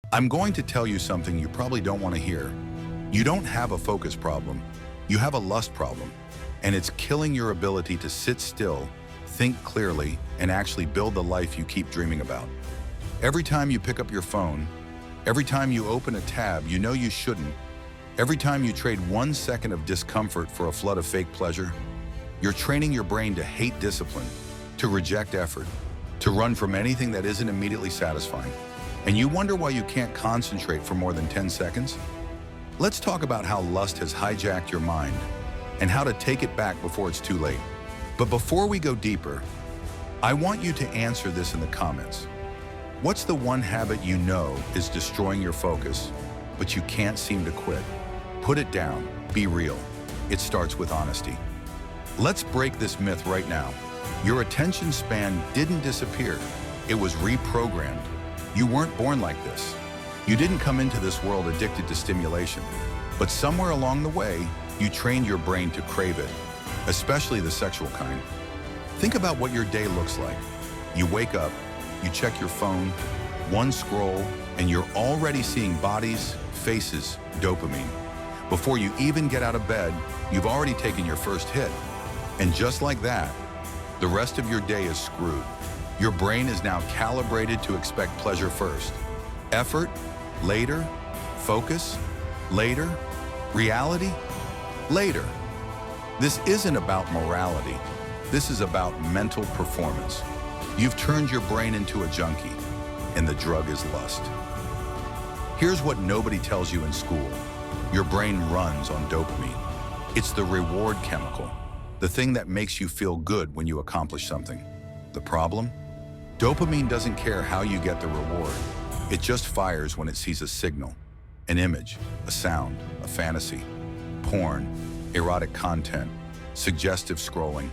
I'm going to tell you something you probably don't want to hear. You don't have a focus problem. You have a lust problem, and it's killing your ability to sit still, think clearly, and actually build the life you keep dreaming about. Every time you pick up your phone, every time you open a tab you know you shouldn't, every time you trade 1 second of discomfort for a flood of fake pleasure, you're training your brain to hate discipline, to reject effort, to run from anything that isn't immediately satisfying. And you wonder why you can't concentrate for more than 10 seconds? Let's talk about how lust has hijacked your mind and how to take it back before it's too late. But before we go deeper, I want you to answer this in the comments. What's the one habit you know is destroying your focus, but you can't seem to quit? Put it down, be real. It starts with honesty. Let's break this myth right now. Your attention span didn't disappear, it was reprogrammed. You weren't born like this. You didn't come into this world addicted to stimulation, but somewhere along the way, you trained your brain to crave it, especially the sexual kind. Think about what your day looks like. You wake up, you check your phone, one scroll, and you're already seeing bodies, faces, dopamine. Before you even get out of bed, you've already taken your first hit. And just like that, the rest of your day is screwed. Your brain is now calibrated to expect pleasure first. Effort, later. Focus, later. Reality, later. This isn't about morality. This is about mental performance. You've turned your brain into a junkie, and the drug is lust. Here's what nobody tells you in school. Your brain runs on dopamine. It's the reward chemical, the thing that makes you feel good when you accomplish something. The problem? Dopamine doesn't care how you get the reward. It just fires when it sees a signal, an image, a sound, a fantasy, porn, erotic content, suggestive scrolling.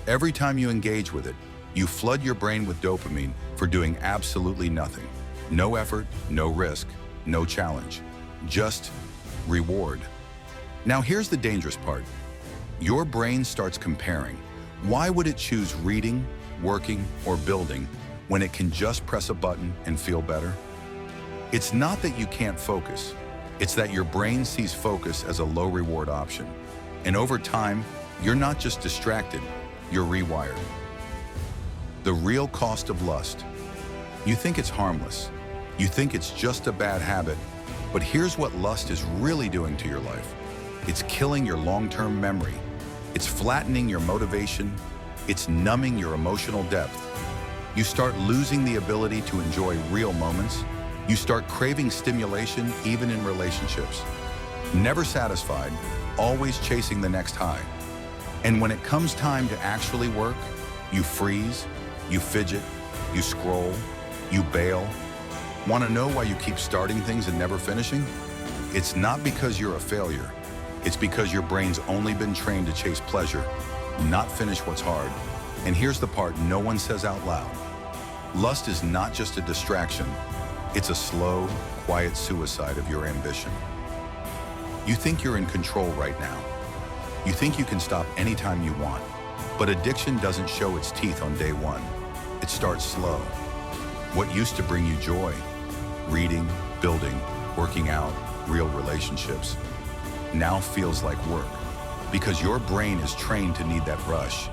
Every time you engage with it, you flood your brain with dopamine for doing absolutely nothing. No effort, no risk, no challenge. Just reward. Now here's the dangerous part. Your brain starts comparing. Why would it choose reading, working, or building when it can just press a button and feel better? It's not that you can't focus. It's that your brain sees focus as a low reward option. And over time, you're not just distracted, you're rewired. The real cost of lust. You think it's harmless. You think it's just a bad habit. But here's what lust is really doing to your life. It's killing your long-term memory. It's flattening your motivation. It's numbing your emotional depth. You start losing the ability to enjoy real moments. You start craving stimulation even in relationships. Never satisfied, always chasing the next high. And when it comes time to actually work, you freeze, you fidget, you scroll, you bail. Want to know why you keep starting things and never finishing? It's not because you're a failure. It's because your brain's only been trained to chase pleasure, not finish what's hard. And here's the part no one says out loud. Lust is not just a distraction. It's a slow, quiet suicide of your ambition. You think you're in control right now. You think you can stop anytime you want. But addiction doesn't show its teeth on day one. It starts slow. What used to bring you joy, reading, building, working out, real relationships, now feels like work because your brain is trained to need that rush.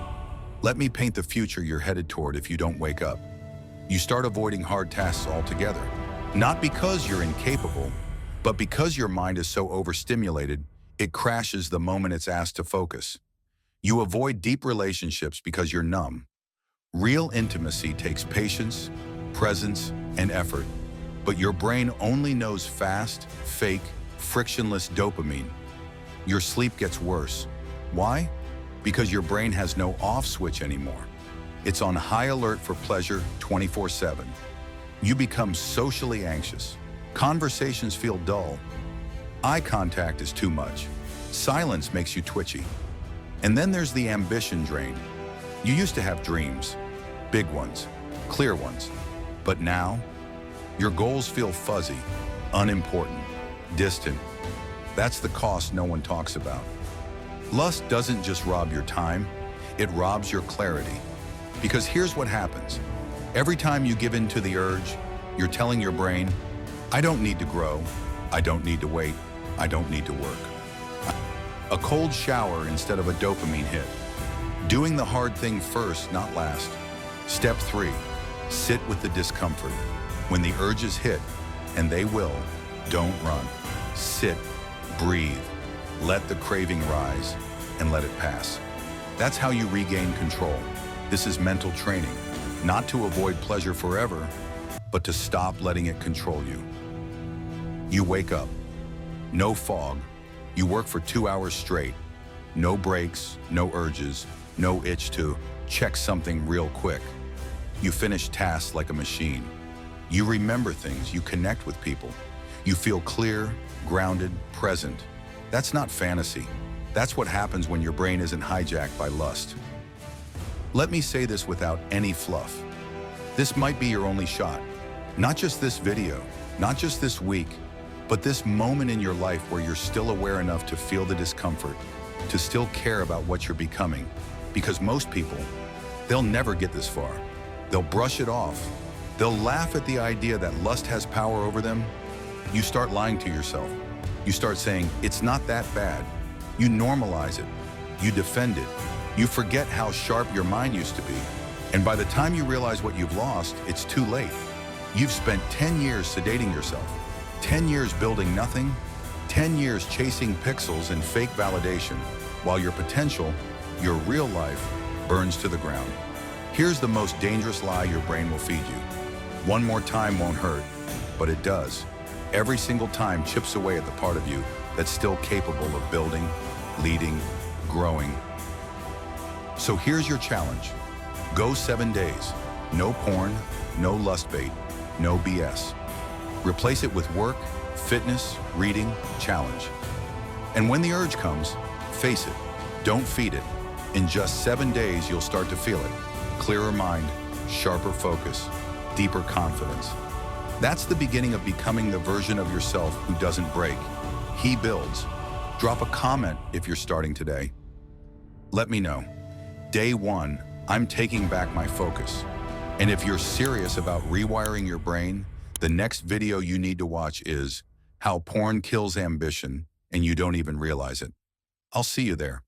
Let me paint the future you're headed toward if you don't wake up. You start avoiding hard tasks altogether, not because you're incapable, but because your mind is so overstimulated, it crashes the moment it's asked to focus. You avoid deep relationships because you're numb. Real intimacy takes patience, presence, and effort, but your brain only knows fast, fake, frictionless dopamine. Your sleep gets worse. Why? Because your brain has no off switch anymore. It's on high alert for pleasure 24/7. You become socially anxious. Conversations feel dull. Eye contact is too much. Silence makes you twitchy. And then there's the ambition drain. You used to have dreams, big ones, clear ones. But now, your goals feel fuzzy, unimportant, distant. That's the cost no one talks about. Lust doesn't just rob your time, it robs your clarity. Because here's what happens. Every time you give in to the urge, you're telling your brain, I don't need to grow. I don't need to wait. I don't need to work. A cold shower instead of a dopamine hit. Doing the hard thing first, not last. Step 3, sit with the discomfort. When the urges hit, and they will, don't run. Sit, breathe, let the craving rise, and let it pass. That's how you regain control. This is mental training, not to avoid pleasure forever, but to stop letting it control you. You wake up, no fog. You work for 2 hours straight. No breaks, no urges, no itch to check something real quick. You finish tasks like a machine. You remember things, you connect with people. You feel clear, grounded, present. That's not fantasy. That's what happens when your brain isn't hijacked by lust. Let me say this without any fluff. This might be your only shot. Not just this video, not just this week, but this moment in your life where you're still aware enough to feel the discomfort, to still care about what you're becoming. Because most people, they'll never get this far. They'll brush it off. They'll laugh at the idea that lust has power over them. You start lying to yourself. You start saying, it's not that bad. You normalize it. You defend it. You forget how sharp your mind used to be. And by the time you realize what you've lost, it's too late. You've spent 10 years sedating yourself, 10 years building nothing, 10 years chasing pixels and fake validation, while your potential, your real life, burns to the ground. Here's the most dangerous lie your brain will feed you. One more time won't hurt, but it does. Every single time chips away at the part of you that's still capable of building, leading, growing. So here's your challenge. Go 7 days. No porn, no lust bait, no BS. Replace it with work, fitness, reading, challenge. And when the urge comes, face it. Don't feed it. In just 7 days, you'll start to feel it. Clearer mind, sharper focus, deeper confidence. That's the beginning of becoming the version of yourself who doesn't break. He builds. Drop a comment if you're starting today. Let me know. Day 1, I'm taking back my focus. And if you're serious about rewiring your brain, the next video you need to watch is How Porn Kills Ambition and You Don't Even Realize It. I'll see you there.